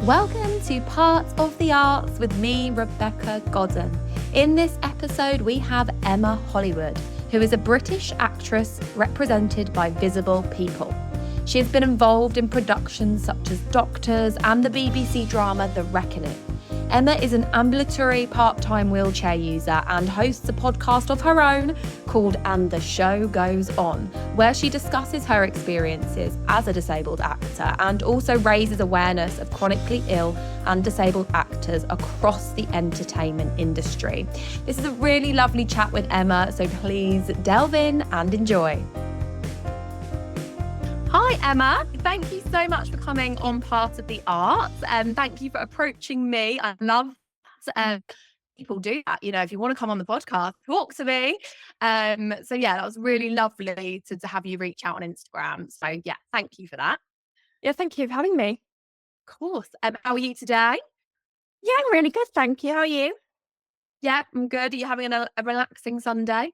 Welcome to Parts of the Arts with me, Rebecca Godden. In this episode, we have Emma Hollywood, who is a British actress represented by VisABLE People. She has been involved in productions such as Doctors and the BBC drama The Reckoning. Emma is an ambulatory part-time wheelchair user and hosts a podcast of her own called And the Show Goes On, where she discusses her experiences as a disabled actor and also raises awareness of chronically ill and disabled actors across the entertainment industry. This is a really lovely chat with Emma, so please delve in and enjoy. Hi, Emma. Thank you so much for coming on Part of the Arts. Thank you for approaching me. I love people do that. You know, if you want to come on the podcast, talk to me. So yeah, that was really lovely to have you reach out on Instagram. So yeah, thank you for that. Yeah, thank you for having me. Of course. How are you today? Yeah, I'm really good, thank you. How are you? Yeah, I'm good. Are you having a relaxing Sunday?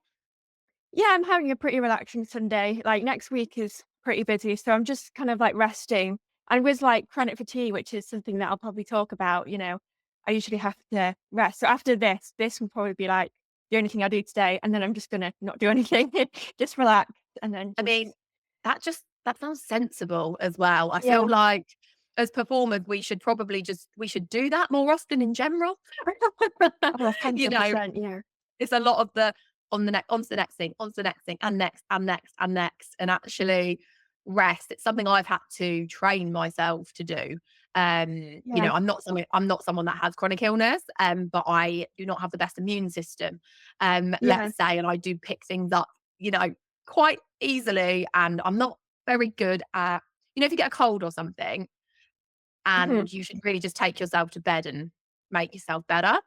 Yeah, I'm having a pretty relaxing Sunday. Like next week is pretty busy, so I'm just kind of like resting. And with like chronic fatigue, which is something that I'll probably talk about, I usually have to rest. So after this will probably be like the only thing I do today, and then I'm just gonna not do anything, just relax, and then. I mean, that sounds sensible as well. I Yeah. feel like as performers, we should do that more often in general. Oh, You know, 100%, yeah. it's a lot of the onto the next thing, onto the next thing, and next, and next, and next, and actually rest. It's something I've had to train myself to do. You Yeah. know, I'm not someone that has chronic illness, but I do not have the best immune system, Yeah. let's say, and I do pick things up, quite easily, and I'm not very good at, if you get a cold or something, Mhm. and you should really just take yourself to bed and make yourself better.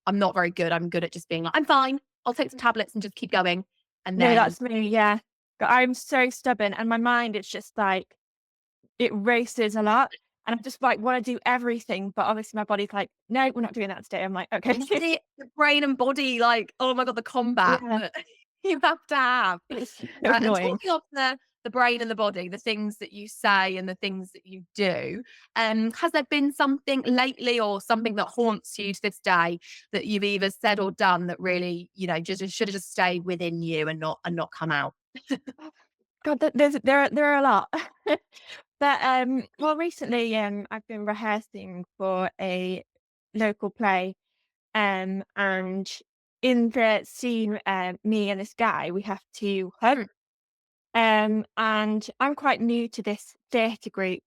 I'm not very good. I'm good at just being like, I'm fine. I'll take some tablets and just keep going. And No, then, that's me, yeah. But I'm so stubborn, and my mind, it's just like it races a lot, and I just like want to do everything, but obviously my body's like, no, we're not doing that today. I'm like, okay. is it the brain and body, like, oh my God, the combat Yeah, that you have to have. it's so And annoying. talking of the brain and the body, the things that you say and the things that you do, has there been something lately or something that haunts you to this day that you've either said or done that really, just should have just stayed within you and not come out? God, there are a lot. But well, recently I've been rehearsing for a local play, and in the scene, me and this guy, we have to hug. Mm, And I'm quite new to this theatre group,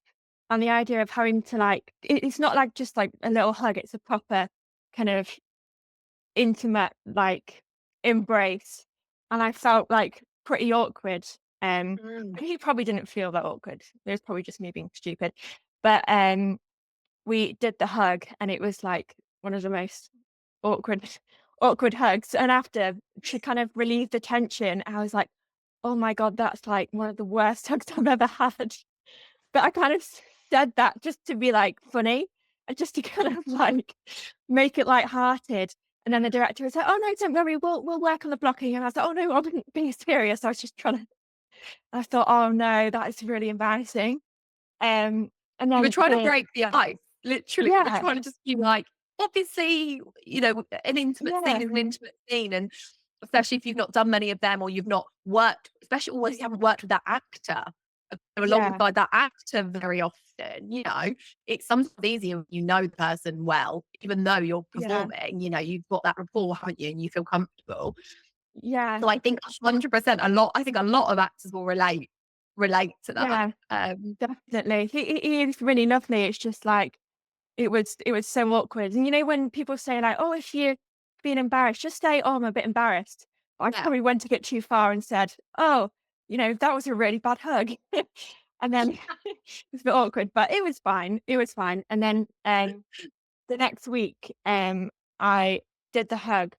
and the idea of having to like it's not like just like a little hug, it's a proper kind of intimate like embrace. And I felt like pretty awkward. mm. He probably didn't feel that awkward. It was probably just me being stupid. But we did the hug, and it was like one of the most awkward awkward hugs. And after, to kind of relieve the tension, I was like, oh my God, that's like one of the worst hugs I've ever had. But I kind of said that just to be like funny and just to kind of like make it light-hearted. And then the director was like, oh no, don't worry, we'll work on the blocking. And I was like, oh no, I wasn't being serious. I was just trying to. I thought, oh no, that is really embarrassing. And You were then trying to break the ice, literally. You were yeah, trying to just be like, obviously, an intimate scene yeah, is an intimate scene. And especially if you've not done many of them or you've not worked, especially always you haven't worked with that actor yeah, alongside that actor very often, it's sometimes easier when you know the person well, even though you're yeah, performing, you've got that rapport, haven't you? And you feel comfortable. yeah, So I think 100% I think a lot of actors will relate to that. yeah, definitely. He is really lovely. It's just like it was so awkward. And when people say like, "Oh, if you're being embarrassed, just say, oh, I'm a bit embarrassed." I Yeah. probably went a bit too far and said, "Oh, that was a really bad hug," and then it was a bit awkward, but it was fine. It was fine. And then the next week, I did the hug,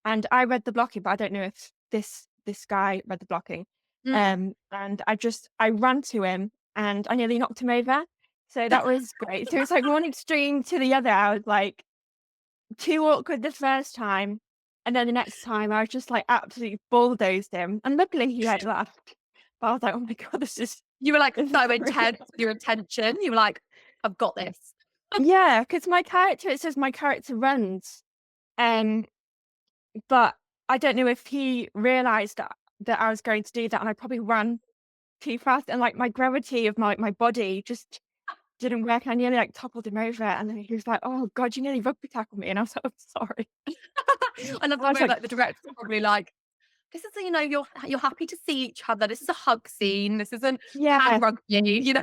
and I read the blocking, but I don't know if this guy read the blocking. Mm. And I ran to him, and I nearly knocked him over. So that was great. So it's like one extreme to the other. I was like too awkward the first time, and then the next time I was just like absolutely bulldozed him. And luckily he had laughed. But I was like, oh my God, You were like this is so great. intense with your attention. You were like, I've got this. Yeah, because my character, it says my character runs, um, but I don't know if he realised that I was going to do that, and I probably ran too fast, and, like, my gravity of my body just didn't work, and I nearly, like, toppled him over, and then he was like, "Oh god, you nearly rugby tackled me," and I was like, "I'm sorry." I love I the was way like, like the director's probably like, this is, you're happy to see each other. This is a hug scene. This isn't tag "Yeah, rugby,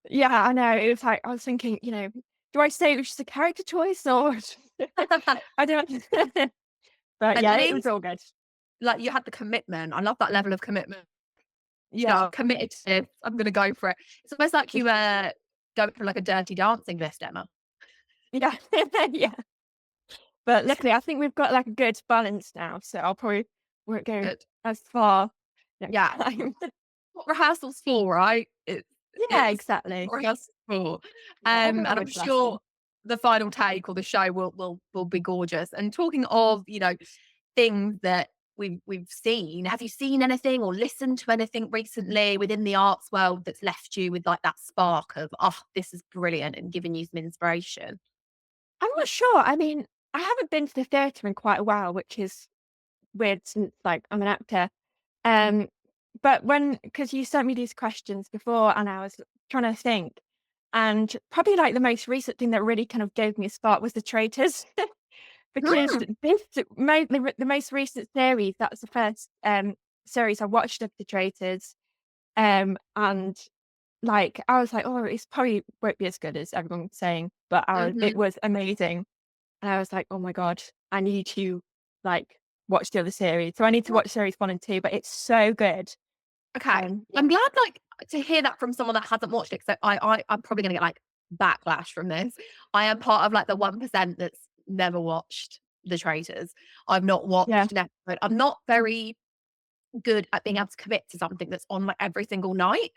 yeah, I know." It was like I was thinking, do I say it was just a character choice or I don't but At yeah, it was least all good. like you had the commitment. I love that level of commitment. Yeah. Committed to this. I'm gonna go for it. It's almost like you going for like a dirty dancing list, Emma. Yeah. Yeah. But luckily, I think we've got, like, a good balance now, so I'll probably won't go Good. as far next Yeah. time. What rehearsals for, right? Yeah, It's exactly. what rehearsals for. Yeah, And everyone I'm with sure blessing. the final take or the show will be gorgeous. And talking of, things that we've seen, have you seen anything or listened to anything recently within the arts world that's left you with like that spark of, oh, this is brilliant and giving you some inspiration? I'm not sure. I mean, I haven't been to the theatre in quite a while, which is weird since, like, I'm an actor. Um, but because you sent me these questions before and I was trying to think, and probably, like, the most recent thing that really kind of gave me a spark was The Traitors. Because Mm, the most recent series, that was the first, series I watched of The Traitors, and, like, I was like, "Oh, it's probably won't be as good as everyone's saying," but it mhm. was amazing, and I was like, "Oh my god, I need to, like, watch the other series." So I need to watch series 1 and 2, but it's so good. Okay. Yeah. I'm glad, like, to hear that from someone that hasn't watched it, 'cause I'm probably gonna get, like, backlash from this. I am part of, like, the 1% that's never watched The Traitors. I've not Yeah. watched an episode. I'm not very good at being able to commit to something that's on, like, every single night.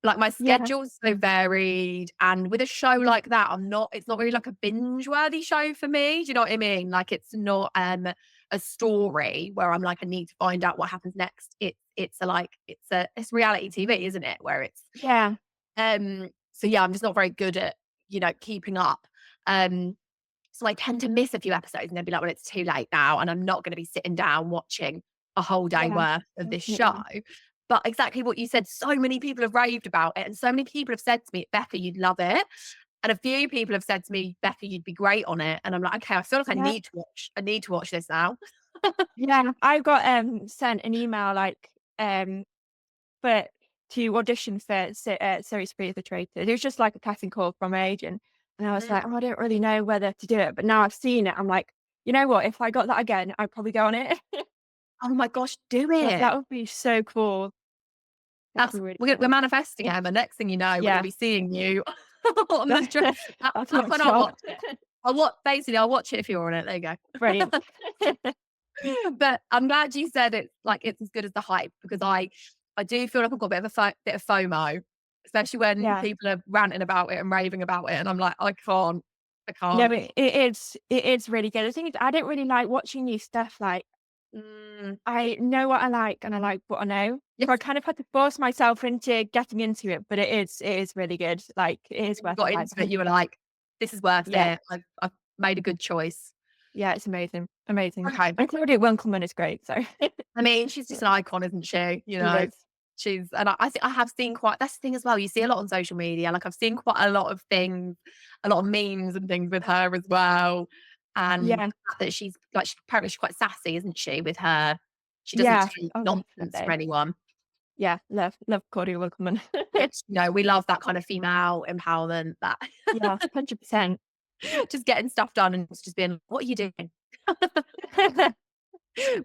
Like, my Yeah. schedule's so varied, and with a show like that, it's not really like a binge-worthy show for me, do you know what I mean? Like, it's not, a story where I'm like, "I need to find out what happens next." It's reality TV, isn't it? Where it's Yeah. so yeah, I'm just not very good at, keeping up. Um, so I tend to miss a few episodes and then be like, well, it's too late now. And I'm not going to be sitting down watching a whole day Yeah. worth of this show. Definitely. But exactly what you said, so many people have raved about it. And so many people have said to me, Becca, you'd love it. And a few people have said to me, Becca, you'd be great on it. And I'm like, okay, I feel like Yeah. I need to watch this now. Yeah. I got, sent an email, like, but to audition for series 3 of The Traitors. It was just like a casting call from my agent, and I was Mm. like, "Oh, I don't really know whether to do it," but now I've seen it, I'm like, "You know what? If I got that again, I'd probably go on it." Oh my gosh, do it. That would be so cool. That would be really We're cool. manifesting, Emma. Next thing you know, we're gonna Yeah. be seeing you on the That's that's my when I'll job. watch it. I'll watch it if you're on it. There you go. Brilliant. But I'm glad you said it's as good as the hype, because I do feel like I've got a bit of FOMO, especially when Yeah. people are ranting about it and raving about it, and I'm like, I No, can't. it is really good. The thing is, I don't really like watching new stuff, like, Mm, I know what I like and I like what I know. So I yes, kind of had to force myself into getting into it, but it is really good. Like, it is when you worth the got hype, into it, you were 100%. like, this is worth Yeah. it. I've made a good choice. Yeah, it's amazing. Amazing. Okay. And Claudia Winkleman is great, so I mean, she's just an icon, isn't she? she is. I think I have seen quite, that's the thing as well. You see a lot on social media. Like, I've seen quite a lot of things, a lot of memes and things with her as well. And the Yeah. fact that apparently she's quite sassy, isn't she? With her, she doesn't Yeah. take Oh, nonsense from definitely. anyone. Yeah, love Claudia Winkleman. Which, we love that kind of female empowerment, that Yeah, 100%. just getting stuff done and just being, what are you doing?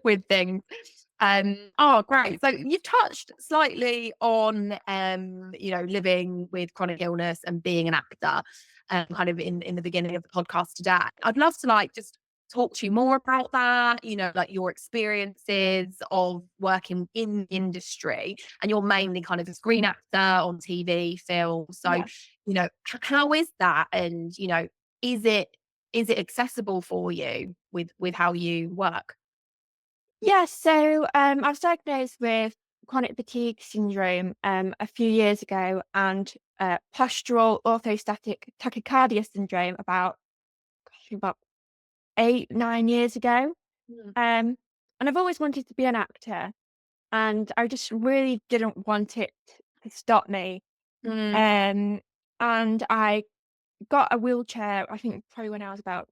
With things. Oh, great. So you've touched slightly on, living with chronic illness and being an actor, kind of in the beginning of the podcast today. I'd love to like just talk to you more about that, like your experiences of working in the industry, and you're mainly kind of a screen actor on TV, film. So, Yeah. how is that? And, is it is it accessible for you with how you work? Yeah, so, I was diagnosed with chronic fatigue syndrome a few years ago, and postural orthostatic tachycardia syndrome about 8, 9 years ago. Mm. And I've always wanted to be an actor, and I just really didn't want it to stop me. Mm. Um, and I got a wheelchair, I think probably when I was about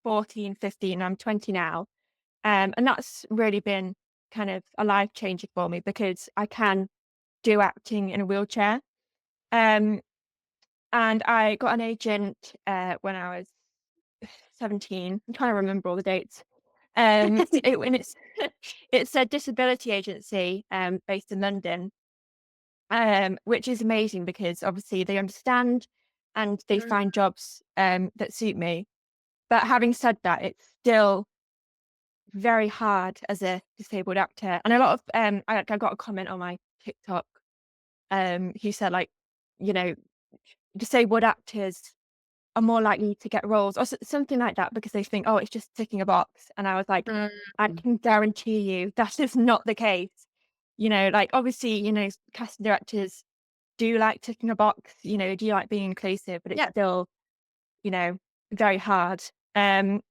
14, 15. I'm 20 now. And that's really been kind of a life changer for me because I can do acting in a wheelchair. Um, and I got an agent when I was 17. I'm trying to remember all the dates. And it's it's a disability agency based in London, which is amazing because obviously they understand and they Mm. find jobs that suit me. But having said that, it's still very hard as a disabled actor. And a lot of I got a comment on my TikTok who said like, you know, disabled actors are more likely to get roles or something like that because they think, oh, it's just ticking a box. And I was like, I Mm. can guarantee you that is not the case. Like obviously, casting directors do like ticking a box, do like being inclusive, but it's Yeah. still, you know, very hard. And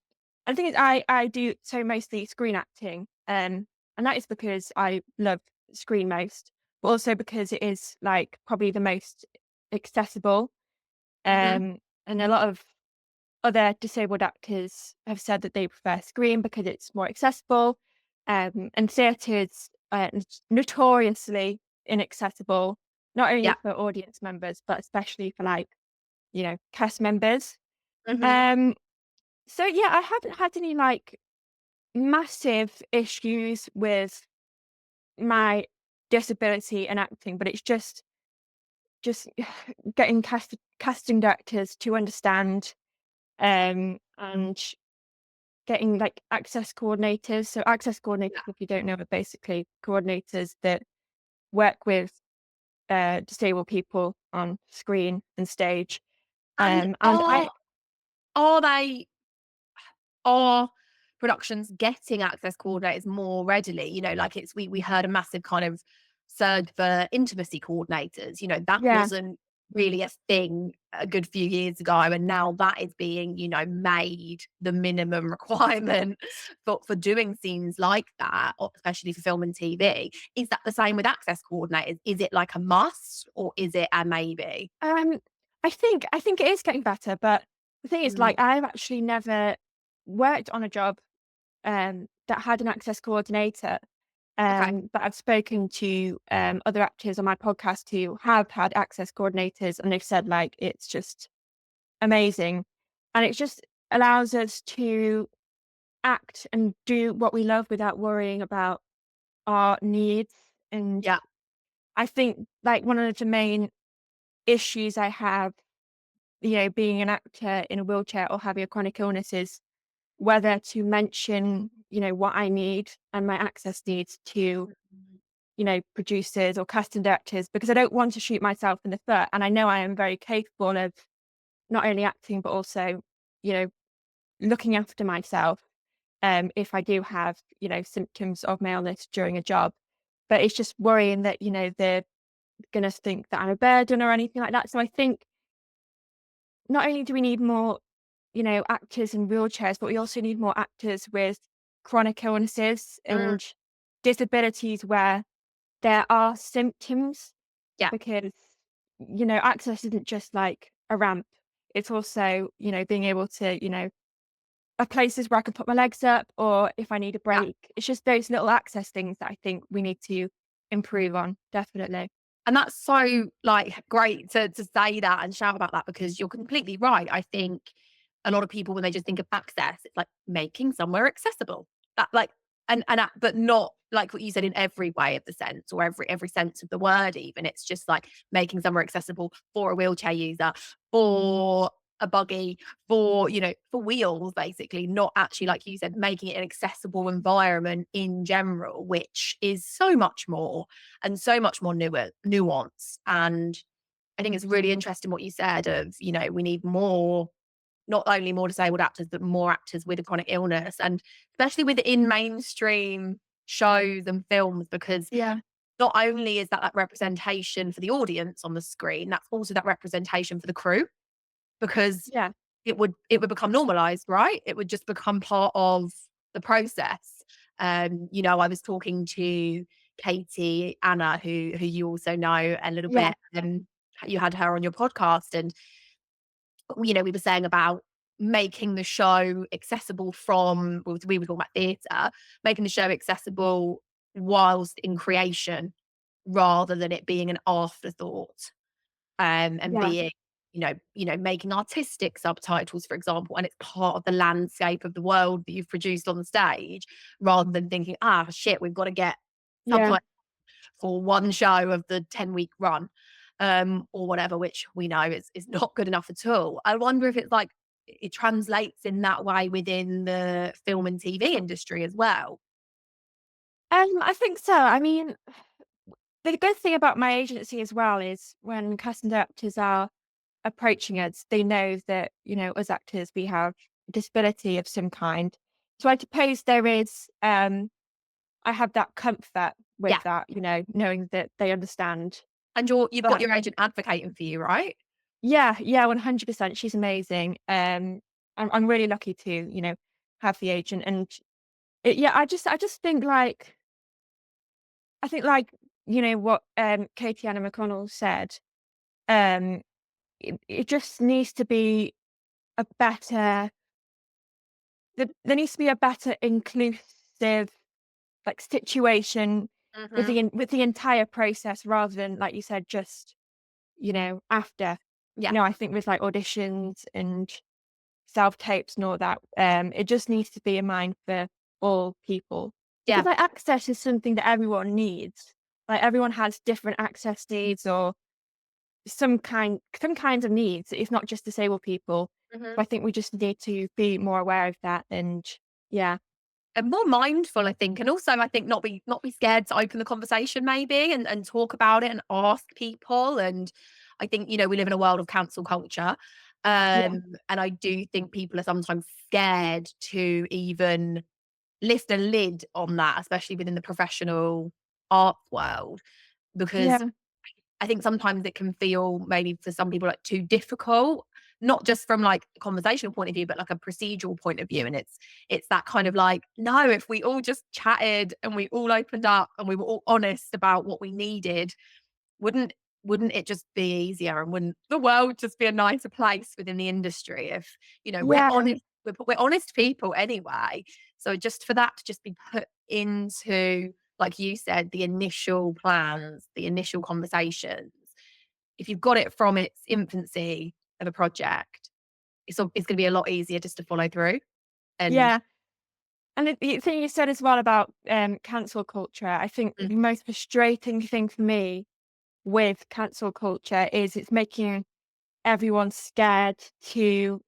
the thing is, I do so mostly screen acting, and that is because I love screen most, but also because it is like probably the most accessible. Mhm. And a lot of other disabled actors have said that they prefer screen because it's more accessible. And theatre is notoriously inaccessible, not only Yeah. for audience members, but especially for like, cast members. Mhm. Um, so yeah, I haven't had any like massive issues with my disability and acting, but it's just getting casting directors to understand, and getting like access coordinators. So access coordinators, Yeah. if you don't know, are basically coordinators that work with disabled people on screen and stage. And And I are they are productions getting access coordinators more readily? Like we heard a massive kind of surge for intimacy coordinators. That Yeah, wasn't really a thing a good few years ago, and now that is being, made the minimum requirement for doing scenes like that, or especially for film and TV. Is that the same with access coordinators? Is it like a must or is it a maybe? um, I think it is getting better, but the thing is, Mm. like, I've actually never worked on a job that had an access coordinator. Okay. But I've spoken to other actors on my podcast who have had access coordinators, and they've said like it's just amazing, and it just allows us to act and do what we love without worrying about our needs. And Yeah. I think like one of the main issues I have, being an actor in a wheelchair or having a chronic illness is whether to mention, what I need and my access needs to, producers or casting directors, because I don't want to shoot myself in the foot. And I know I am very capable of not only acting, but also, you know, looking after myself if I do have, symptoms of my illness during a job. But it's just worrying that, they're going to think that I'm a burden or anything like that. So I think not only do we need more, actors in wheelchairs, but we also need more actors with chronic illnesses Mm. and disabilities where there are symptoms, Yeah. because, access isn't just like a ramp. It's also, being able to, places where I can put my legs up, or if I need a Yeah. break. It's just those little access things that I think we need to improve on, definitely. And that's so, like, great to say that and shout about that because you're completely right. I think a lot of people, when they just think of access, it's like making somewhere accessible. That like but not like what you said in every way of the sense or every sense of the word even. It's just like making somewhere accessible for a wheelchair user, for a buggy, for wheels, basically, not actually, like you said, making it an accessible environment in general, which is so much more and so much more nuance. And I think it's really interesting what you said of, we need more, not only more disabled actors, but more actors with a chronic illness. And especially within mainstream shows and films, because Yeah. not only is that representation for the audience on the screen, that's also that representation for the crew, because Yeah. it would become normalized, right? It would just become part of the process. I was talking to Katie Anna, who you also know a little Yeah. bit, you had her on your podcast, and we were saying about making the show accessible from, well, we were talking about theatre, making the show accessible whilst in creation rather than it being an afterthought, and Yeah. being, making artistic subtitles, for example, and it's part of the landscape of the world that you've produced on the stage, rather than thinking, shit, we've got to get Yeah. subtitles for one show of the 10-week run, or whatever, which we know is not good enough at all. I wonder if it's like it translates in that way within the film and TV industry as well. I think so. I mean, the good thing about my agency as well is when casting directors are approaching us, they know that, as actors, we have a disability of some kind. So I suppose I have that comfort with Yeah. that, knowing that they understand. And you've got But your agent advocating for you, right? yeah, yeah, 100%. She's amazing. I'm really lucky to, have the agent. And yeah, I just think like, I think like, what Katie Anna McConnell said, um, it just needs to be a better, there needs to be a better inclusive like situation with Hmm. with the entire process rather than, like you said, just, after. Yeah. I think with like auditions and self tapes and all that, it just needs to be in mind for all people because Yeah. like access is something that everyone needs. Like everyone has different access needs or some kinds of needs. It's not just disabled people. So Hmm. I think we just need to be more aware of that and yeah. And more mindful, I think. And also I think not be scared to open the conversation maybe, and talk about it and ask people. And I think, we live in a world of cancel culture. Yeah. And I do think people are sometimes scared to even lift a lid on that, especially within the professional art world, because Yeah. I think sometimes it can feel maybe for some people like too difficult, not just from like a conversational point of view, but like a procedural point of view. And it's that kind of like, no, if we all just chatted and we all opened up and we were all honest about what we needed, wouldn't wouldn't it just be easier, and wouldn't the world just be a nicer place within the industry if, we're Yeah. honest, we're honest people anyway. So just for that to just be put into, like you said, the initial plans, the initial conversations, if you've got it from its infancy of a project, it's going to be a lot easier just to follow through. And Yeah. And the thing you said as well about cancel culture, I think mm, the most frustrating thing for me with cancel culture is it's making everyone scared to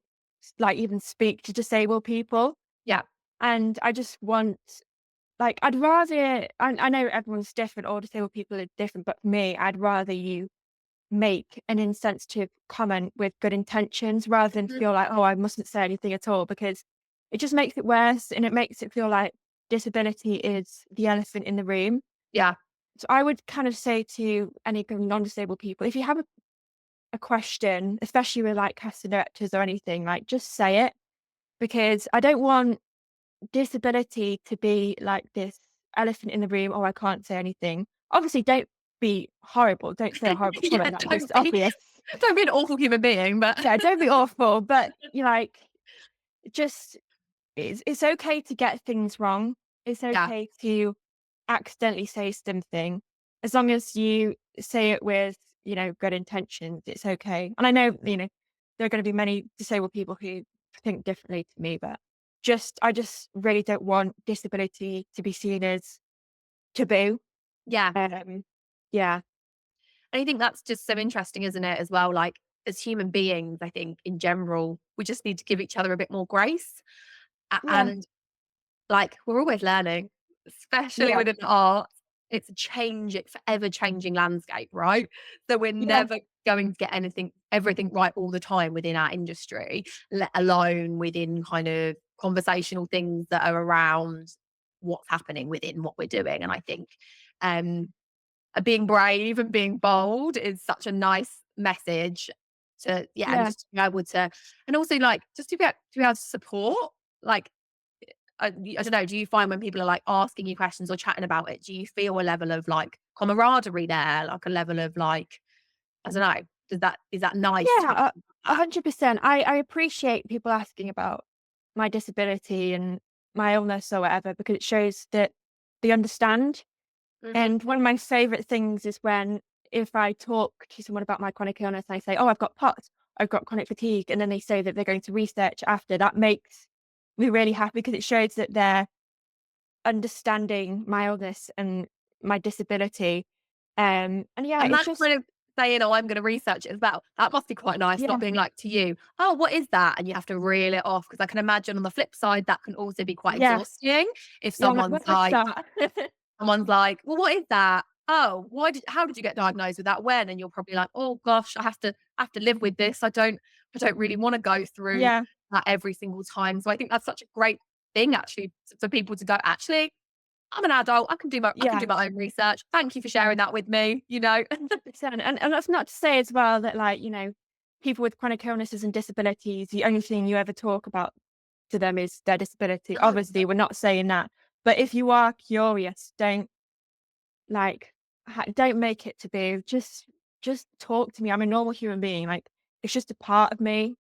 like even speak to disabled people. yeah. And I just want like I'd rather I know everyone's different, all disabled people are different, but for me, I'd rather you make an insensitive comment with good intentions rather than Mhm. feel like, oh, I mustn't say anything at all because it just makes it worse and it makes it feel like disability is the elephant in the room. Yeah. So I would kind of say to any kind of non-disabled people, if you have a question, especially with like casting directors or anything, like just say it because I don't want disability to be like this elephant in the room. Oh, I can't say anything. Obviously, don't be horrible. Don't say a horrible Yeah, comment. That's just obvious. don't be an awful human being, but Yeah, don't be awful. But you like, just it's okay to get things wrong. It's yeah. okay to accidentally say something, as long as you say it with good intentions. It's okay. And I know there are going to be many disabled people who think differently to me, but I just really don't want disability to be seen as taboo. Yeah. Um, yeah, And I think that's just so interesting, isn't it, as well? Like, as human beings, I think in general, we just need to give each other a bit more grace. yeah, And like, we're always learning, especially yeah, within art. It's forever changing landscape, right? So we're yeah, never going to get everything right all the time within our industry, let alone within kind of conversational things that are around what's happening within what we're doing. And I think um, being brave and being bold is such a nice message to, yeah, and Yeah. just to be able to, and also like just to be able to support, like, I don't know, do you find when people are like asking you questions or chatting about it, do you feel a level of like camaraderie there, like a level of like, I don't know, is that nice to be Yeah, able to do a that? 100%. I appreciate people asking about my disability and my illness or whatever, because it shows that they understand. Mhm. And one of my favorite things is when, if I talk to someone about my chronic illness, I say, "Oh, I've got POTS, I've got chronic fatigue," and then they say that they're going to research after. That makes me really happy because it shows that they're understanding my illness and my disability. And yeah, And it's that just kind of saying, "Oh, I'm gonna research it as well," that must be quite nice, not yeah, being like to you, "Oh, what is that?" And you have to reel it off, because I can imagine on the flip side, that can also be quite yeah, exhausting if yeah. I'm like, "What's that?" someone's like, "Well, what is that? Oh, how did you get diagnosed with that? When?" And you're probably like, "Oh gosh, I have to live with this. I don't really wanna go through Yeah, that every single time." So I think that's such a great thing actually for people to go, "Actually, I'm an adult. I can yeah. do my own research. Thank you for sharing that with me," you know? 100%. And that's not to say as well that, like, people with chronic illnesses and disabilities, the only thing you ever talk about to them is their disability. No. Obviously, we're not saying that. But if you are curious, don't like don't make it taboo. Just talk to me. I'm a normal human being. Like, it's just a part of me.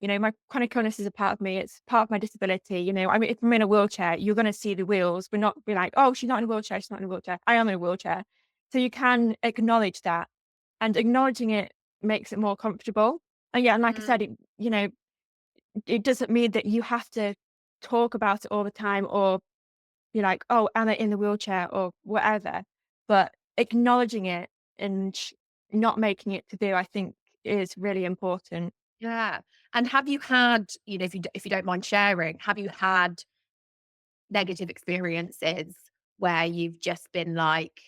My chronic illness is a part of me. It's part of my disability. I mean, if I'm in a wheelchair, you're going to see the wheels. We're not be like, oh, she's not in a wheelchair. She's not in a wheelchair. I am in a wheelchair. So you can acknowledge that, and acknowledging it makes it more comfortable. And yeah, and like I Mm, said, it doesn't mean that you have to talk about it all the time or be like, oh, am I in the wheelchair or whatever. But acknowledging it and not making it taboo, I think, is really important. yeah. And have you had, if you don't mind sharing, have you had negative experiences where you've just been like,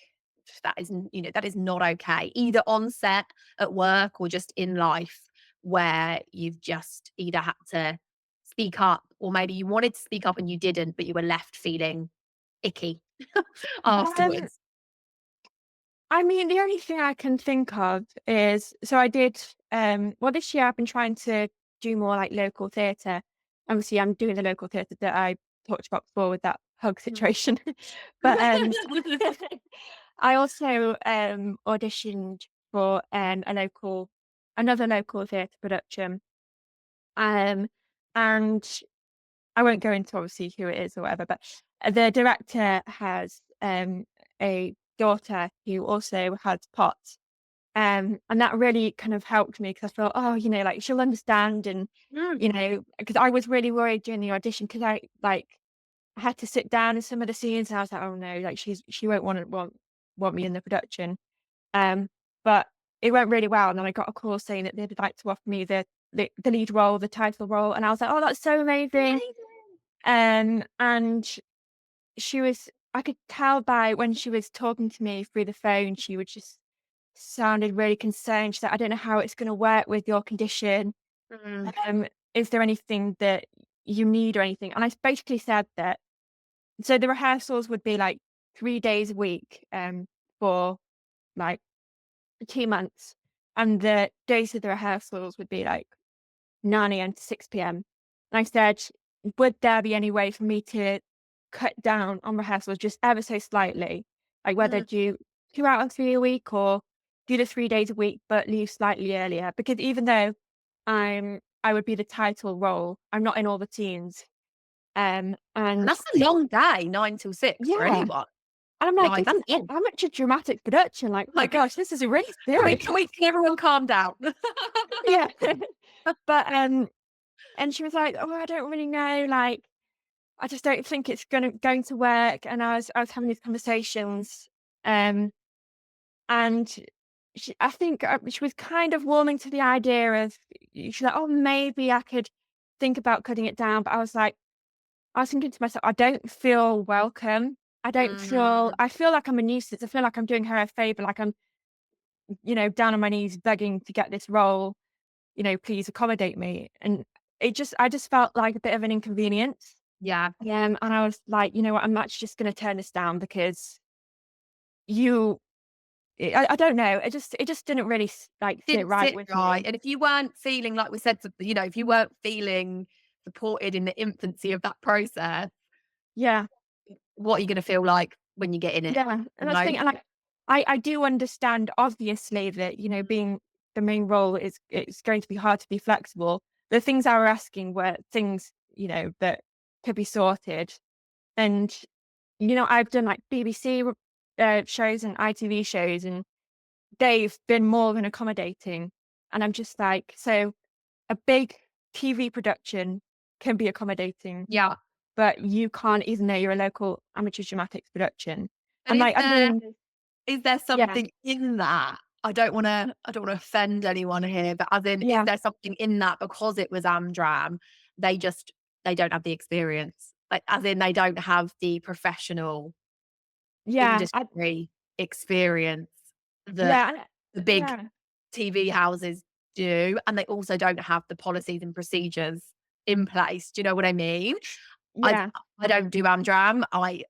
that is not okay, either on set, at work, or just in life, where you've just either had to speak up, or maybe you wanted to speak up and you didn't, but you were left feeling icky Um, afterwards? I mean, the only thing I can think of is so I did well, this year I've been trying to do more like local theatre. Obviously, I'm doing the local theatre that I talked about before with that hug Mm. situation. But I also auditioned for another local theatre production. Um and I won't go into obviously who it is or whatever, but the director has a daughter who also has POTS. And that really kind of helped me because I thought, oh, like she'll understand. And, Mm. because I was really worried during the audition because I had to sit down in some of the scenes and I was like, oh no, like she won't want me in the production. Um, but it went really well. And then I got a call saying that they'd like to offer me the lead role, the title role. And I was like, oh, that's so amazing. Amazing. And I could tell by when she was talking to me through the phone, she was just sounded really concerned. She said, I don't know how it's going to work with your condition. Mm. Um, is there anything that you need or anything? And I basically said that, so the rehearsals would be like 3 days a week, for like 2 months. And the days of the rehearsals would be like 9 a.m. to 6 p.m. And I said, would there be any way for me to cut down on rehearsals just ever so slightly? Like whether Mm. do 2 out of 3 a week or do the 3 days a week, but leave slightly earlier. Because even though I would be the title role, I'm not in all the scenes. And And that's a long day, 9 till 6 for yeah. anyone. And I'm like, Like, that's long. how much a dramatic production? Like, oh my Like, gosh, this is really serious. can everyone calm down? Yeah. But and she was like, oh, I don't really know, like I just don't think it's going to work. And I was having these conversations, um, and I think she was kind of warming to the idea of she's like, oh, maybe I could think about cutting it down. But I was thinking to myself, I don't feel welcome. Mhm. I feel like I'm a nuisance. I feel like I'm doing her a favor, like I'm, down on my knees begging to get this role. Please accommodate me. And I just felt like a bit of an inconvenience. Yeah. And I was like, you know what, I'm actually just going to turn this down because you, I don't know, it just didn't really like sit Didn't right sit with right. me. And if you weren't feeling, like we said, if you weren't feeling supported in the infancy of that process, Yeah, what are you going to feel like when you get in it? yeah, and You that's the know? thing. And like, I do understand obviously that being the main role is it's going to be hard to be flexible. The things I were asking were things that could be sorted, and I've done like BBC shows and ITV shows, and they've been more than accommodating. And I'm just like, so a big TV production can be accommodating, Yeah. but you can't, even though you're a local amateur dramatics production. But And like, I mean, is there yeah, something in that? I don't wanna offend anyone here, but as in, is yeah, there something in that because it was Amdram, they just they don't have the experience? Like, as in they don't have the professional yeah, industry experience that yeah, the big yeah, TV houses do, and they also don't have the policies and procedures in place. Do you know what I mean? I yeah, I don't do Amdram. I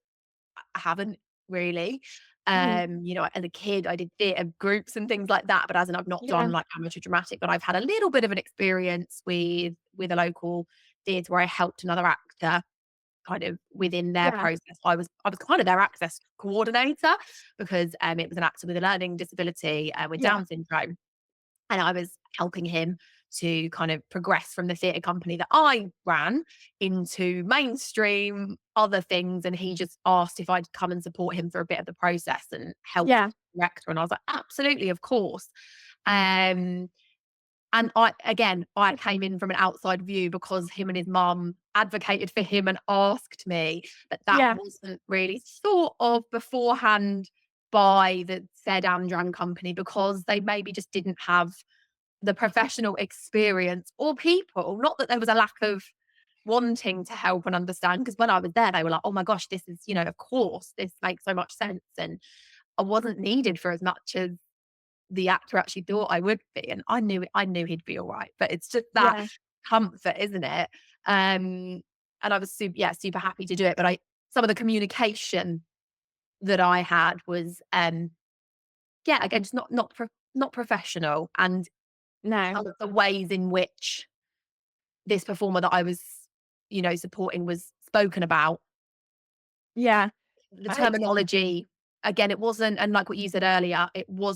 haven't really. mhm, As a kid, I did theatre groups and things like that, but as in I've not yeah, done like amateur dramatic, but I've had a little bit of an experience with a local theatre where I helped another actor kind of within their yeah, process. I was kind of their access coordinator because it was an actor with a learning disability with yeah, Down syndrome, and I was helping him to kind of progress from the theatre company that I ran into mainstream other things. And he just asked if I'd come and support him for a bit of the process and help yeah, the director. And I was like, absolutely, of course. Um, and I came in from an outside view because him and his mum advocated for him and asked me, but that yeah, wasn't really thought of beforehand by the said Amdram company because they maybe just didn't have the professional experience or people. Not that there was a lack of wanting to help and understand, because when I was there, they were like, oh my gosh, this is, of course, this makes so much sense. And I wasn't needed for as much as the actor actually thought I would be. And I knew he'd be all right. But it's just that yeah, comfort, isn't it? And I was super happy to do it. But some of the communication that I had was again, just not professional. And no, kind of the ways in which this performer that I was, supporting was spoken about, yeah, the I, terminology, again, it wasn't, and like what you said earlier,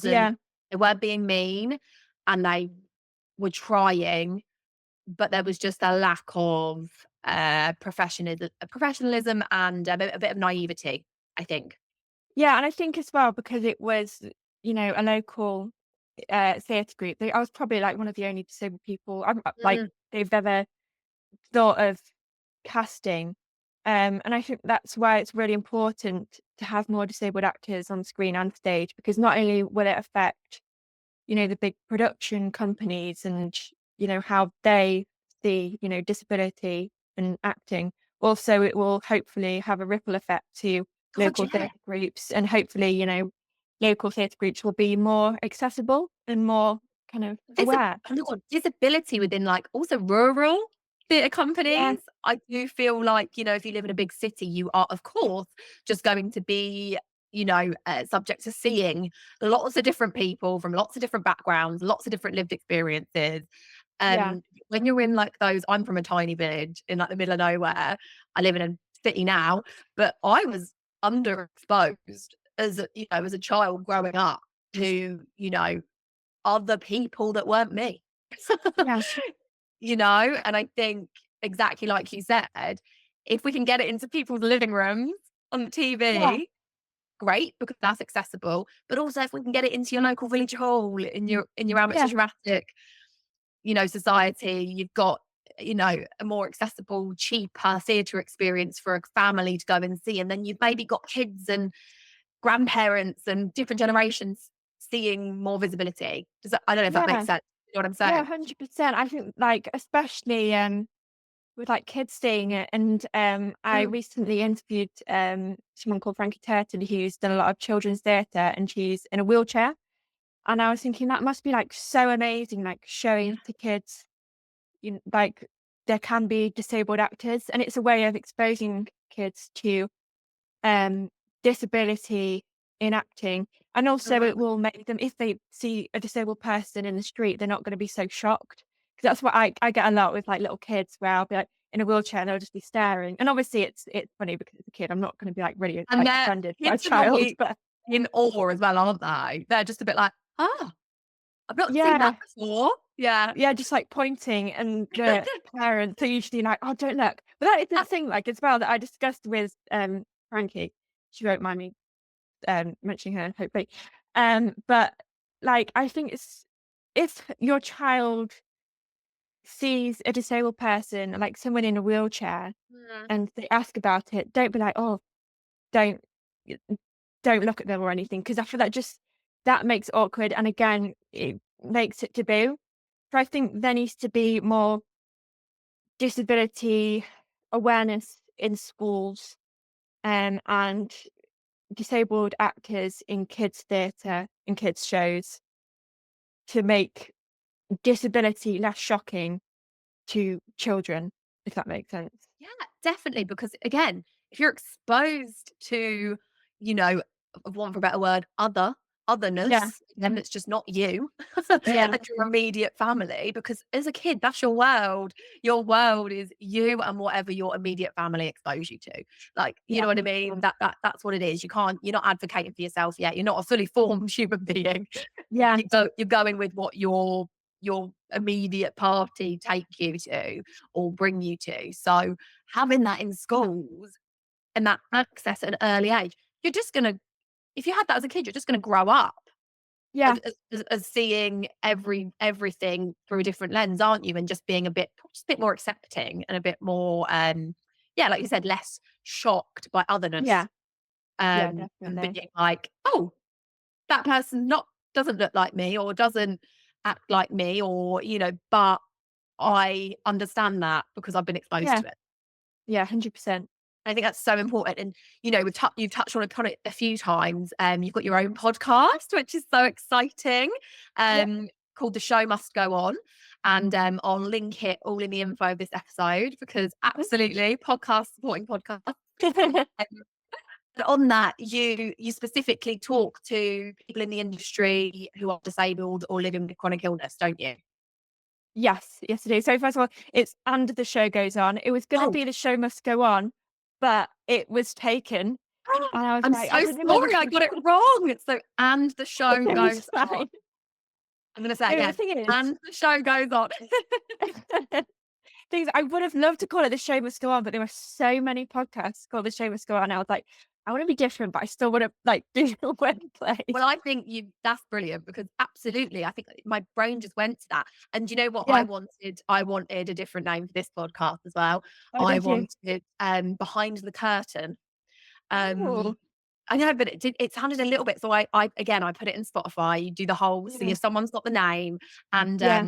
yeah, they weren't being mean and they were trying, but there was just a lack of professionalism and a bit of naivety, I think. yeah. And I think as well because it was a local theatre group. I was probably like one of the only disabled people like Mm. they've ever thought of casting. And I think that's why it's really important to have more disabled actors on screen and stage, because not only will it affect, the big production companies and, how they see, disability and acting, also it will hopefully have a ripple effect to God, local yeah. theatre groups, and hopefully, local theatre groups will be more accessible and more kind of aware. Oh my God, visibility within, like, also rural theatre Yeah, companies. I do feel like, if you live in a big city, you are, of course, just going to be, subject to seeing lots of different people from lots of different backgrounds, lots of different lived experiences. yeah, When you're in, like, I'm from a tiny village in, like, the middle of nowhere. I live in a city now, but I was underexposed as a child growing up to, other people that weren't me. yeah, And I think exactly like you said, if we can get it into people's living rooms on the yeah, TV, great, because that's accessible. But also if we can get it into your local village hall, in your amateur yeah, dramatic, society, you've got, a more accessible, cheaper theatre experience for a family to go and see. And then you've maybe got kids and grandparents and different generations seeing more visibility. I don't know if that makes yeah. sense. You know what I'm Yeah, saying? 100%. I think, like, especially, with, like, kids seeing it, and, I Mm. recently interviewed, someone called Frankie Turton who's done a lot of children's theatre, and she's in a wheelchair, and I was thinking that must be, like, so amazing, like, Yeah. showing to kids, like, there can be disabled actors, and it's a way of exposing kids to um, disability in acting. And also it Mhm. will make them, if they see a disabled person in the street, they're not going to be so shocked. Because that's what I get a lot with like little kids, where I'll be like in a wheelchair and they'll just be staring. And obviously it's funny because it's a kid. I'm not going to be like really And like their offended by a kids are child, normally but in awe as well, aren't they? They're just a bit like, "Ah, I've not seen that yeah, before." Yeah. yeah, just like pointing, and the parents are usually like, "Oh, don't look." But that is the thing, like as well, that I discussed with Frankie. She won't mind me mentioning her, hopefully. But like, I think it's, if your child sees a disabled person, like someone in a wheelchair, Mm. and they ask about it, don't be like, "Oh, don't y- don't look at them," or anything, because I feel that just, that makes it awkward, and again, it makes it taboo. So I think there needs to be more disability awareness in schools, and disabled actors in kids' theatre and kids' shows, to make disability less shocking to children, if that makes sense. Yeah, definitely. Because again, if you're exposed to, you know, of want for a better word, Yeah, otherness, then it's just not you yeah, and your immediate family. Because as a kid, that's your world. Your world is you and whatever your immediate family expose you to. Like, you yeah, know what I mean? That's what it is. You're not advocating for yourself yet. You're not a fully formed human being. yeah, You're going with what your immediate party take you to or bring you to. So having that in schools and that access at an early age, you're just gonna if you had that as a kid, you're just gonna grow up yeah, as seeing everything through a different lens, aren't you? And just being a bit more accepting and a bit more yeah, like you said, less shocked by otherness. yeah, yeah, And definitely. being like, oh, that person not doesn't look like me or doesn't act like me or, but I understand that because I've been exposed Yeah, to it. yeah, 100%. I think that's so important. And, you've touched on it a few times. You've got your own podcast, which is so exciting, Yep. called The Show Must Go On. And I'll link it all in the info of this episode because absolutely podcast supporting podcast. But on that, you specifically talk to people in the industry who are disabled or living with chronic illness, don't you? Yes, yes, it is. So first of all, it's "and the show goes on." It was gonna Oh, be "The show must go on," but it was taken, and I was I'm like, I so don't know sorry, whether I got it wrong. So, and the show it was goes on. fine. I'm going to say it No, the again. thing is, And the show goes on. things I would have loved to call it "The Show Must Go On," but there were so many podcasts called "The Show Must Go On." I was like, I want to be different, but I still want to like do the wordplay. Well, I think that's brilliant because absolutely, I think my brain just went to that. And you know what I Yeah. wanted? I wanted a different name for this podcast as well. Oh, I did you? wanted Behind the Curtain. Oh, Um I know, but it sounded a little bit so I put it in Spotify, you do the whole see yeah, if someone's got the name and yeah,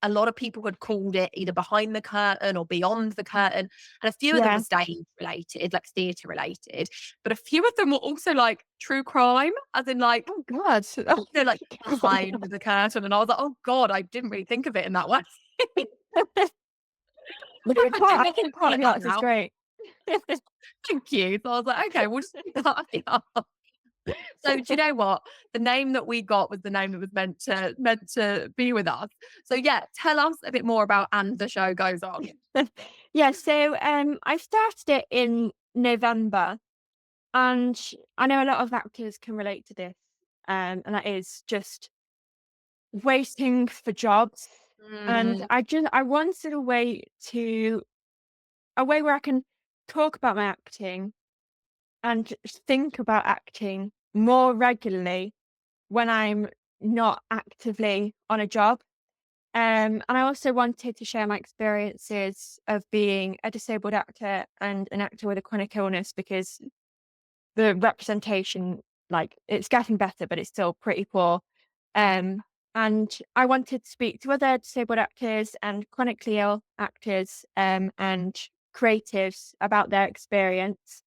a lot of people had called it either Behind the Curtain or Beyond the Curtain, and a few of them were yeah. stage related, like theatre related, but a few of them were also like true crime, as in like, Oh God. Oh, like Behind the Curtain, and I was like, "Oh God, I didn't really think of it in that way." I do I want to think part keep of the that arts is now. great. Thank you. So I was like, "Okay, we'll just keep that." Yeah. So do you know what? The name that we got was the name that was meant to be with us. So yeah, tell us a bit more about And the Show Goes On. Yeah, so I started it in November, and I know a lot of actors can relate to this. And that is just waiting for jobs. And Mm, I wanted a way where I can talk about my acting and just think about acting more regularly when I'm not actively on a job. And I also wanted to share my experiences of being a disabled actor and an actor with a chronic illness, because the representation, like, it's getting better, but it's still pretty poor. Um, and I wanted to speak to other disabled actors and chronically ill actors, and creatives about their experience.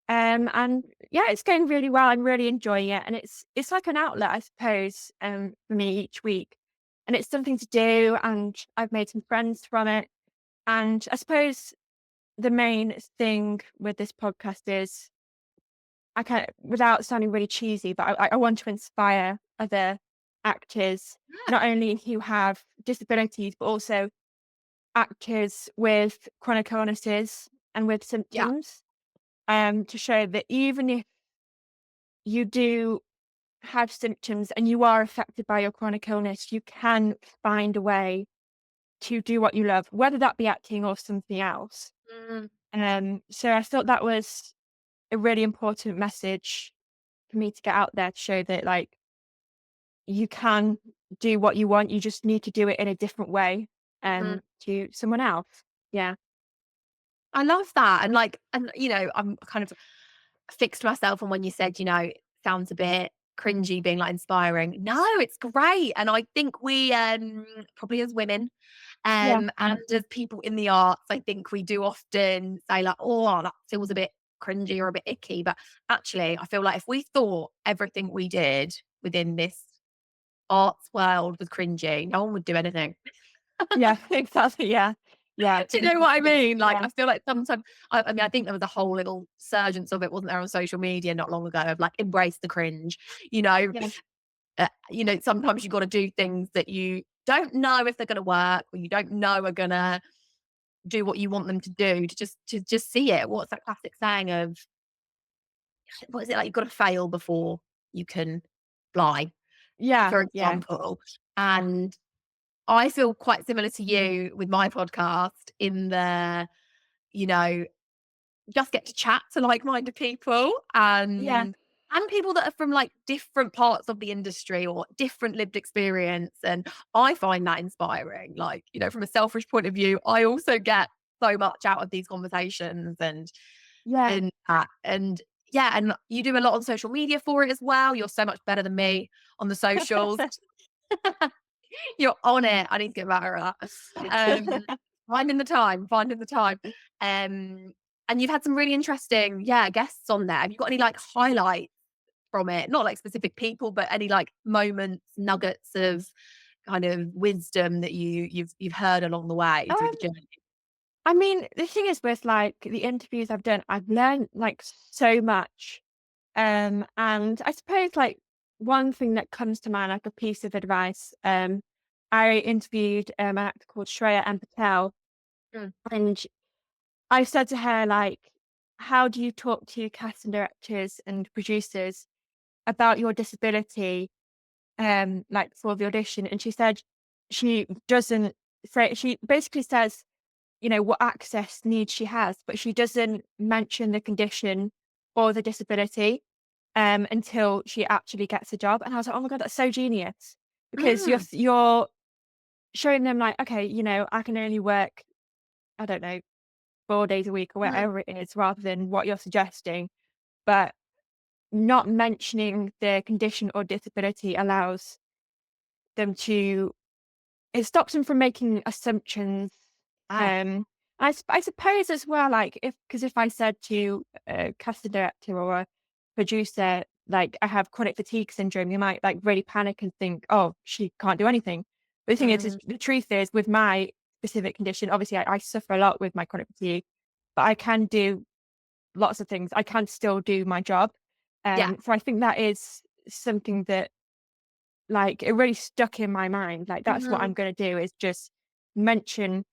And yeah, it's going really well. I'm really enjoying it, and it's like an outlet, I suppose, for me each week, and it's something to do. And I've made some friends from it, And I suppose the main thing with this podcast is I can, without sounding really cheesy, but I want to inspire other actors, Yeah. not only who have disabilities, but also actors with chronic illnesses and with Yeah. symptoms, to show that even if you do have symptoms and you are affected by your chronic illness, you can find a way to do what you love, whether that be acting or something else. Mm, So I thought that was a really important message for me to get out there to show that, like, you can do what you want. You just need to do it in a different way, mm. to someone else. Yeah. I love that. And like, and I'm kind of fixed myself on when you said, it sounds a bit cringy being like inspiring. No, it's great. And I think we probably as women, Yeah. and as people in the arts, I think we do often say like, oh, that feels a bit cringy or a bit icky. But actually, I feel like if we thought everything we did within this arts world was cringy, no one would do anything. Yeah. Exactly. Yeah. Yeah. Do you know what I mean? Like, Yeah. I feel like sometimes, I mean, I think there was a whole little surgence of it, wasn't there, on social media not long ago of like embrace the cringe. You know, Yeah. sometimes you got to do things that you don't know if they're going to work, or you don't know are going to do what you want them to do, to just see it. What's that classic saying of, what is it, like you've got to fail before you can fly, Yeah. for Yeah. example. And I feel quite similar to you with my podcast in the, you know, just get to chat to like-minded people, Yeah. and people that are from like different parts of the industry or different lived experience. And I find that inspiring. Like, from a selfish point of view, I also get so much out of these conversations, Yeah. and yeah, and you do a lot on social media for it as well. You're so much better than me on the socials. You're on it. I need to get better at that. Finding the time. Um, and you've had some really interesting, yeah, guests on there. Have you got any like highlights from it? Not like specific people, but any like moments, nuggets of kind of wisdom that you've heard along the way through the Um, journey. I mean, the thing is with like the interviews I've done, I've learned like so much. And I suppose like one thing that comes to mind, like a piece of advice, I interviewed an actor called Shreya and Patel, Mm. and I said to her, like, how do you talk to casting directors and producers about your disability, like for the audition? And she said she doesn't say, she basically says, what access needs she has, but she doesn't mention the condition or the disability, until she actually gets a job. And I was like, "Oh my god, that's so genius." Because Mm. you're showing them like, "Okay, I can only work, I don't know, 4 days a week," or Mm. whatever it is, rather than what you're suggesting. But not mentioning the condition or disability allows them to it stops them from making assumptions. Ah. I suppose as well, like, if I said to a casting director or a producer, like, I have chronic fatigue syndrome, you might, like, really panic and think, "Oh, she can't do anything." But the thing is Mm. the truth is, with my specific condition, obviously, I suffer a lot with my chronic fatigue, but I can do lots of things. I can still do my job. Yeah. So I think that is something that, like, it really stuck in my mind. Like, that's what Mhm. I'm gonna do, is just mention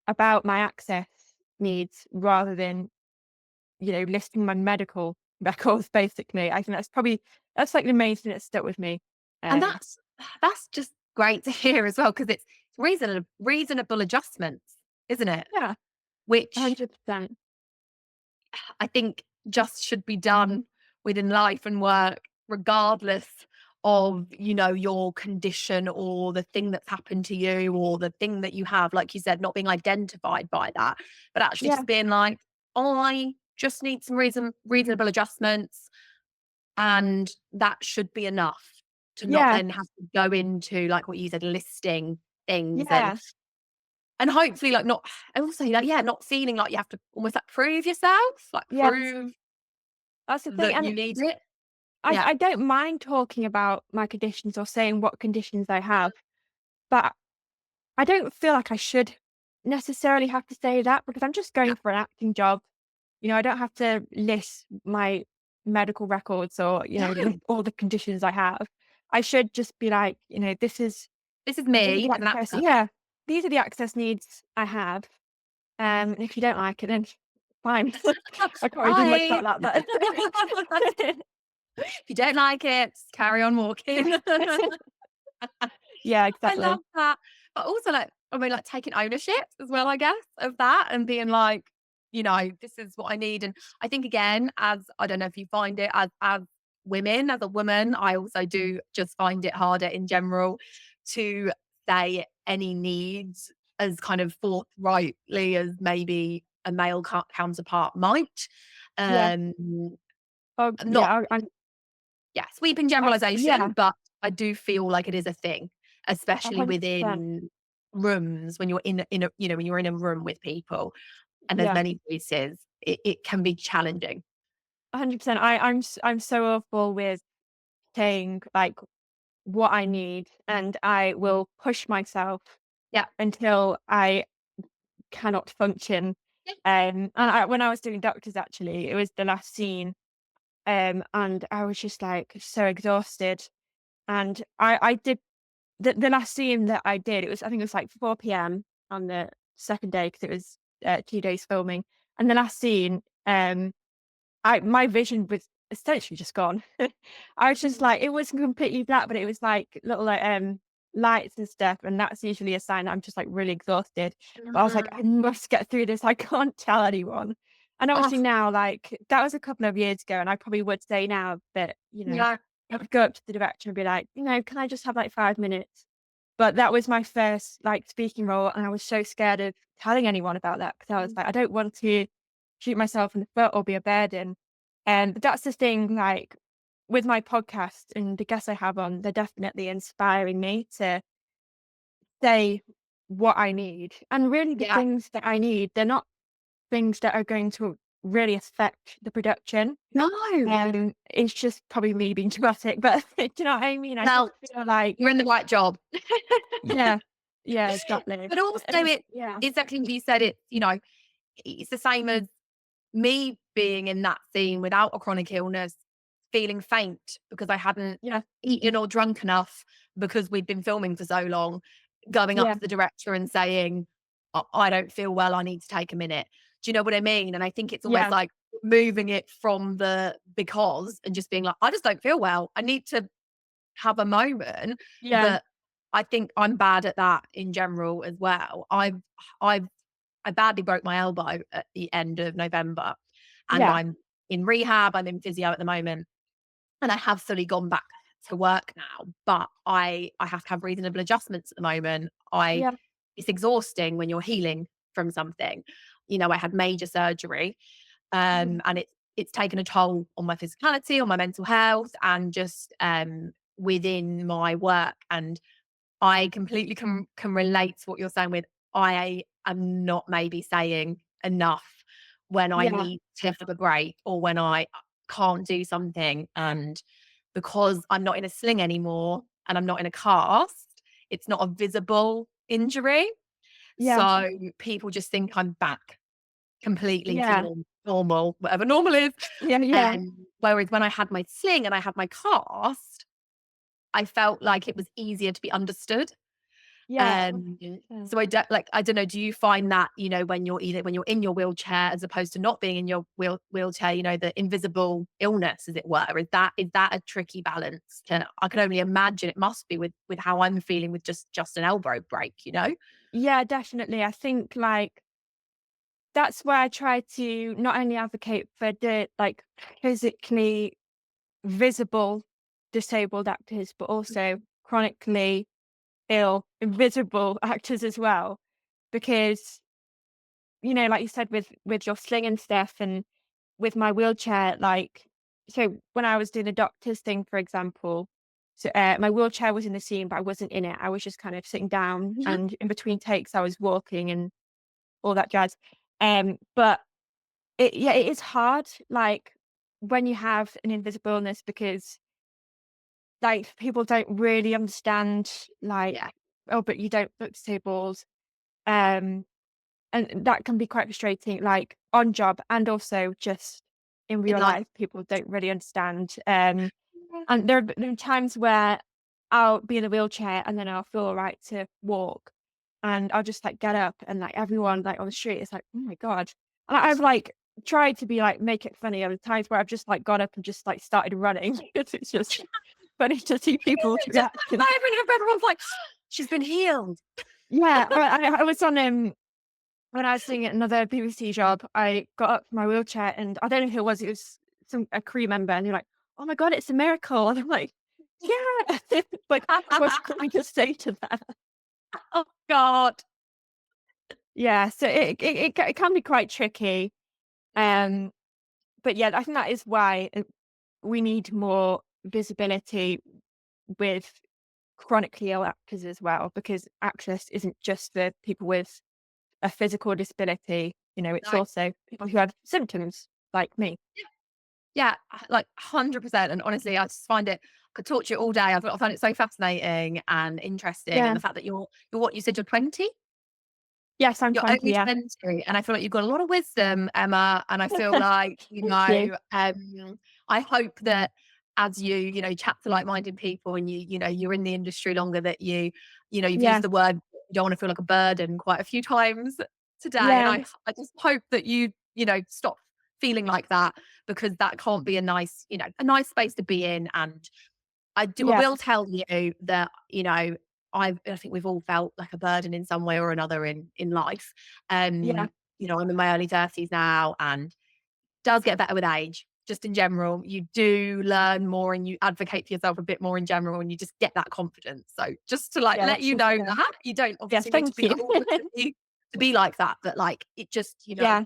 about my access needs rather than, listing my medical records, basically. I think that's like the main thing that stuck with me. And Um, that's just great to hear as well, because it's reasonable adjustments, isn't it? yeah, Which 100%. I think just should be done within life and work, regardless of, your condition or the thing that's happened to you or the thing that you have, like you said, not being identified by that, but actually Yeah, just being like, I just need some reasonable adjustments, and that should be enough to not yeah, then have to go into, like what you said, listing things, and yeah, hopefully like not, and also like, yeah, not feeling like you have to almost like prove yourself, like yes, prove that's the thing. that And you need it. I Yeah. I don't mind talking about my conditions or saying what conditions I have, but I don't feel like I should. necessarily have to say that because I'm just Yeah. going for an acting job. I don't have to list my medical records or, No, list all the conditions I have. I should just be like, this is these are me the as an access, actor. yeah, these are the access needs I have. And if you don't like it, then fine. I can't really do much Bye. about that, but If you don't like it, just carry on walking. yeah, I love exactly. that. But also, like, I mean, like, taking ownership as well, I guess, of that and being like, this is what I need. And I think again, as I don't know if you find it as women, as a woman, I also do just find it harder in general to say any needs as kind of forthrightly as maybe a male counterpart might. Yeah. Um, Oh, not yeah. I'm, yeah, sweeping yeah, generalization, but I do feel like it is a thing, a especially 100%. within rooms when you're when you're in a room with people and there's Yeah, many voices, it can be challenging. 100%. I'm so awful with saying like what I need, and I will push myself Yeah. until I cannot function. Yeah. When I was doing doctors, actually, it was the last scene, and I was just like so exhausted. And I did the last scene that I did. I think it was like 4 p.m. on the second day because it was 2 days filming. And the last scene, my vision was essentially just gone. I was just like, it wasn't completely black, but it was like little like lights and stuff, and that's usually a sign that I'm just like really exhausted. But I was like, Mhm. I must get through this. I can't tell anyone. And Oh, obviously now, like that was a couple of years ago, and I probably would say now that yeah. I would go up to the director and be like, can I just have like 5 minutes? But that was my first like speaking role, and I was so scared of telling anyone about that because I was like, I don't want to shoot myself in the foot or be a burden. And that's the thing, like with my podcast and the guests I have on, they're definitely inspiring me to say what I need. And really, the Yeah. things that I need, they're not things that are going to really affect the production. No. It's just probably me being dramatic, but do you know what I mean? I just Well, feel like, you're in the right job. yeah, yeah, exactly. But also it's Yeah, exactly what you said, it's the same as me being in that scene without a chronic illness, feeling faint because I hadn't yeah, eaten or drunk enough because we'd been filming for so long, going up yeah, to the director and saying, I don't feel well, I need to take a minute. Do you know what I mean? And I think it's almost yeah, like moving it from the because and just being like, I just don't feel well. I need to have a moment. yeah, But I think I'm bad at that in general as well. I've I badly broke my elbow at the end of November and yeah, I'm in rehab, I'm in physio at the moment, and I have fully gone back to work now, but I have to have reasonable adjustments at the moment. I yeah, It's exhausting when you're healing from something. I had major surgery, mhm, and it's taken a toll on my physicality, on my mental health, and just within my work. And I completely can relate to what you're saying with I am not maybe saying enough when I yeah, need to have a break or when I can't do something. And because I'm not in a sling anymore and I'm not in a cast, it's not a visible injury. yeah, So people just think I'm back completely to yeah, normal, whatever normal is. yeah, yeah, Whereas when I had my sling and I had my cast, I felt like it was easier to be understood. yeah, Um, 100%. so I don't know, do you find that, when you're in your wheelchair as opposed to not being in your wheelchair, the invisible illness, as it were, is that a tricky balance? I can only imagine it must be with how I'm feeling with just an elbow break. Yeah, definitely. I think like that's where I try to not only advocate for the like physically visible disabled actors, but also chronically ill, invisible actors as well. Because, like you said, with your sling and stuff and with my wheelchair, like so when I was doing the doctor's thing, for example, so my wheelchair was in the scene, but I wasn't in it. I was just kind of sitting down, Mhm. and in between takes, I was walking and all that jazz. But it is hard, like when you have an invisible illness, because like people don't really understand, like, Yeah. oh, but you don't look disabled. Um, and that can be quite frustrating, like on job and also just in In real life. life. People don't really understand. And there are times where I'll be in a wheelchair and then I'll feel all right to walk, and I'll just like get up and like everyone like on the street is like, "Oh my God." And I've like tried to be like make it funny. There were times where I've just like got up and just like started running because it's just funny to see people's reaction. Everyone's like, she's been healed. Yeah, I was on when I was doing another BBC job, I got up from my wheelchair and I don't know who it was a crew member, and they're like, "Oh my God, it's a miracle." And I'm like, "Yeah." Like, what can we just say to that? Oh God. Yeah, so it can be quite tricky. Um, but yeah, I think that is why we need more visibility with chronically ill actors as well, because access isn't just for people with a physical disability, it's No. also people who have symptoms like me. Yeah, like 100%. And honestly, I just find it, I could talk to you all day. I find it so fascinating and interesting. And Yeah. the fact that you're what you said, you're 20? Yes, I'm You're 20, only yeah. 20, and I feel like you've got a lot of wisdom, Emma, and I feel like, Thank you. I hope that as you chat to like-minded people and you're in the industry longer, that you've used Yeah, the word, you don't wanna feel like a burden quite a few times today, and yeah, I just hope that stop feeling like that, because that can't be a nice space to be in. And I yeah, will tell you that, I think we've all felt like a burden in some way or another in life. yeah, I'm in my early 30s now, and does get better with age. Just in general, you do learn more and you advocate for yourself a bit more in general, and you just get that confidence. So just to like yeah, let that's you good to know hear. that you don't Yes, obviously need to thank be you. older to be like that, but like it just, Yeah,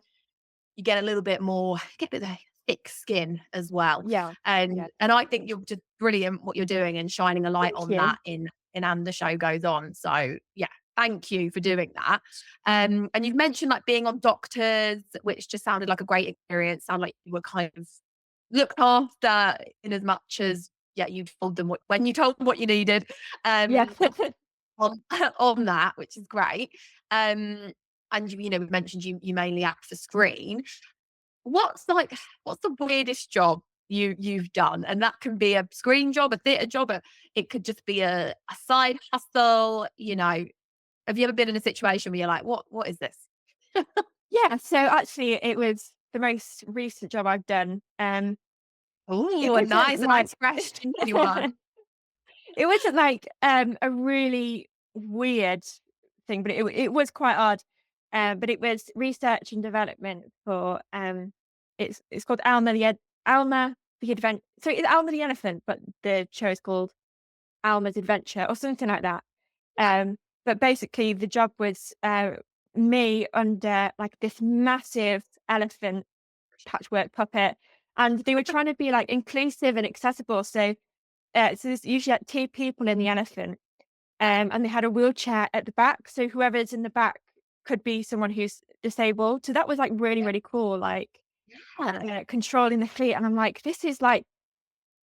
you get a little bit more, get a bit of thick skin as well. yeah, yeah. And I think you're just brilliant what you're doing and shining a light Thank on you. that in And the Show Goes On. So yeah, thank you for doing that. And you've mentioned like being on Doctors, which just sounded like a great experience. Sound like you were kind of looked after, in as much as, yeah, you told them when you told them what you needed. Yeah. Um on on that, which is great. And we've mentioned you mainly act for screen. What's the weirdest job you've done? And that can be a screen job, a theatre job, it could just be a side hustle. Have you ever been in a situation where you're like, what is this? Yeah, so actually it was the most recent job I've done. It Oh, wasn't a like nice fresh new one. it wasn't like, a really weird thing, but it was quite odd. But it was research and development for, it's called Alma the Advent so it's Alma the Elephant, but the show is called Alma's Adventure or something like that. But basically the job was, me under like this massive elephant patchwork puppet, and they were trying to be like inclusive and accessible. So there's usually like two people in the elephant, and they had a wheelchair at the back, so whoever's in the back could be someone who's disabled. So that was like really, really cool, like Yeah. controlling the fleet. And I'm like, this is like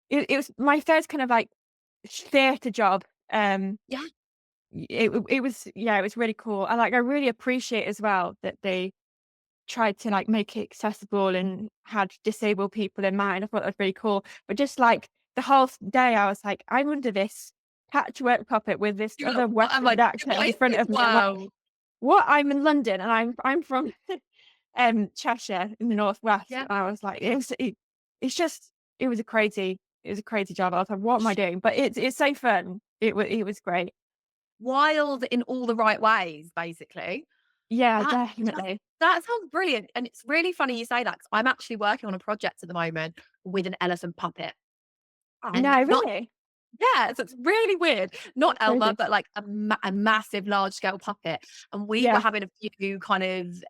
it was my first kind of like theatre job. Yeah. It was yeah, it was really cool. And like I really appreciate as well that they tried to like make it accessible and had disabled people in mind. I thought that was really cool. But just like the whole day I was like, I'm under this patchwork puppet with this You're like, other what am I Western accent what in is front this of me. I'm like, world? what? I'm in London and I'm from Cheshire in the northwest. Yeah. And I was like, it's just it was a crazy job. I was like, what am I doing? But it's so fun. It was great. Wild in all the right ways, basically. Yeah, That just definitely. that sounds brilliant, and it's really funny you say that, 'cause I'm actually working on a project at the moment with an elephant puppet, and No, not really? yeah, so it's really weird. Not That's Elmer, crazy. but like a massive, large scale puppet, and we were Yeah. having a few kind of,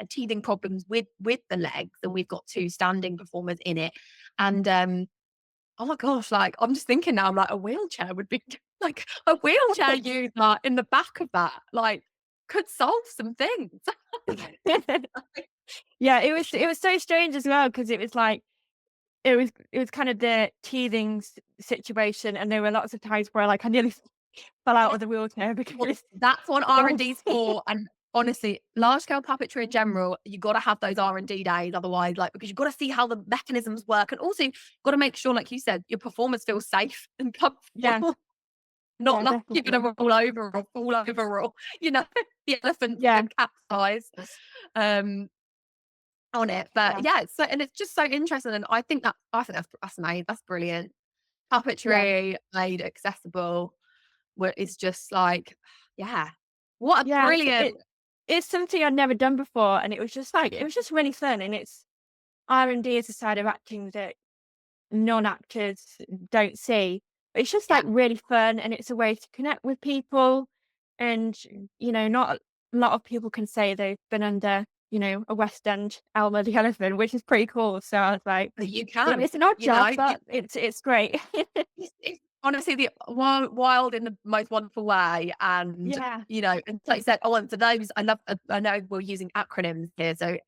teething problems with the legs, and we've got 2 standing performers in it, and, oh my gosh, like, I'm just thinking now, I'm like, a wheelchair would be like, a wheelchair user in the back of that, like, could solve some things. Yeah, it was so strange as well because it was like it was kind of the teething situation, and there were lots of times where like I nearly fell out Yeah, of the wheelchair well, because that's what I was R&D's for, and honestly, large scale puppetry in general, you got to have those R&D days. Otherwise, like, because you've got to see how the mechanisms work. And also got to make sure, like you said, your performers feel safe and Yeah, comfortable. Not yeah, like you're going definitely. to roll over or fall over or, the elephant Yeah, and capsize um, on it. But yeah, yeah, and it's just so interesting. And I think that's amazing. That's brilliant. yeah, Puppetry made accessible, where it's just like, yeah, what a yeah. brilliant. It's something I'd never done before, and it was just really fun. And it's R&D is a side of acting that non-actors don't see. But it's just Yeah, like really fun, and it's a way to connect with people. And not a lot of people can say they've been under a West End Elmer the Elephant, which is pretty cool. So I was like, you can, it's an odd you know, job, but it's great. it's honestly the wild in the most wonderful way. And, Yeah, and like I said, and for those, I know we're using acronyms here. So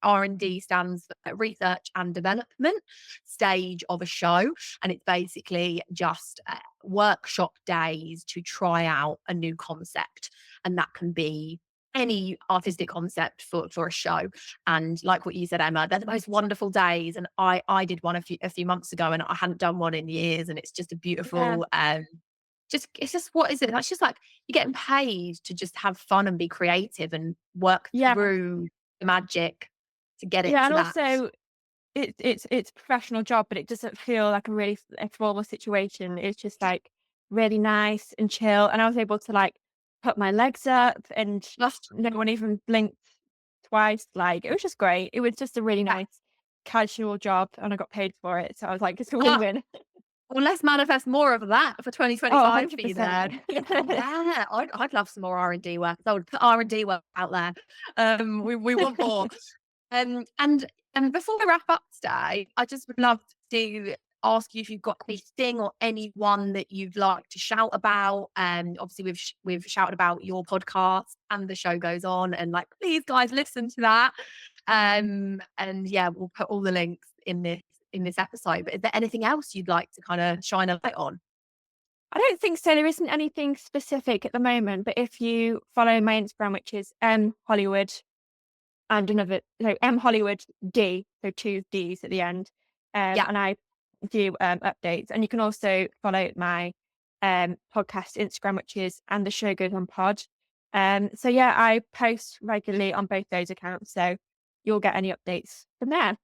R&D stands for research and development stage of a show. And it's basically just workshop days to try out a new concept. And that can be any artistic concept for a show. And like what you said, Emma, they're the most wonderful days. And I did one a few months ago, and I hadn't done one in years. And it's just a yeah, beautiful, it's just, what is it? That's just like you're getting paid to just have fun and be creative and work yeah, through the magic to get it yeah. to And that. also, it's a professional job, but it doesn't feel like a formal situation. It's just like really nice and chill. And I was able to like put my legs up, and Just, no one even blinked twice. Like, it was just great. It was just a really yeah. nice casual job, and I got paid for it. So I was like, it's a Ah, win-win. well, let's manifest more of that for Oh, 2025 for you 100%. then. Yeah, I'd love some more R&D work. I would put R&D work out there. We want more. And before we wrap up today, I just would love to ask you if you've got anything or anyone that you'd like to shout about. Obviously we've shouted about your podcast and the show goes on, and like, please guys, listen to that. And yeah, we'll put all the links in this episode. But is there anything else you'd like to kind of shine a light on? I don't think so. There isn't anything specific at the moment, but if you follow my Instagram, which is Hollywood, and another, so Hollywood D, so two D's at the end. Yeah. And I do updates. And you can also follow my podcast Instagram, which is And the Show Goes On Pod. So yeah, I post regularly on both those accounts, so you'll get any updates from there.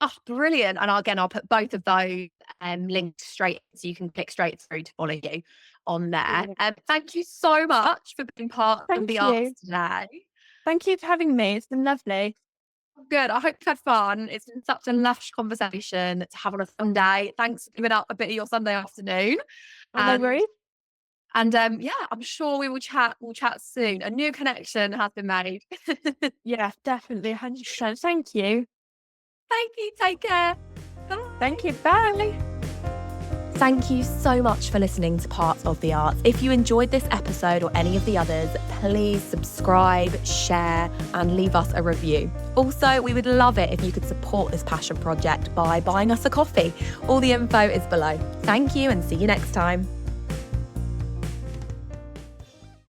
Oh, brilliant. And I'll put both of those links straight so you can click straight through to follow you on there. Brilliant. Thank you so much for being part of Thank the you. arts today. Thank you for having me. It's been lovely. Good. I hope you had fun. It's been such a lush conversation to have on a Sunday. Thanks for giving up a bit of your Sunday afternoon. Oh, no And worries. yeah, I'm sure we will chat. We'll chat soon. A new connection has been made. Yeah, definitely. 100%. Thank you. Thank you. Take care. Bye. Thank you. Bye. Thank you so much for listening to Parts of the Arts. If you enjoyed this episode or any of the others, please subscribe, share, and leave us a review. Also, we would love it if you could support this passion project by buying us a coffee. All the info is below. Thank you and see you next time.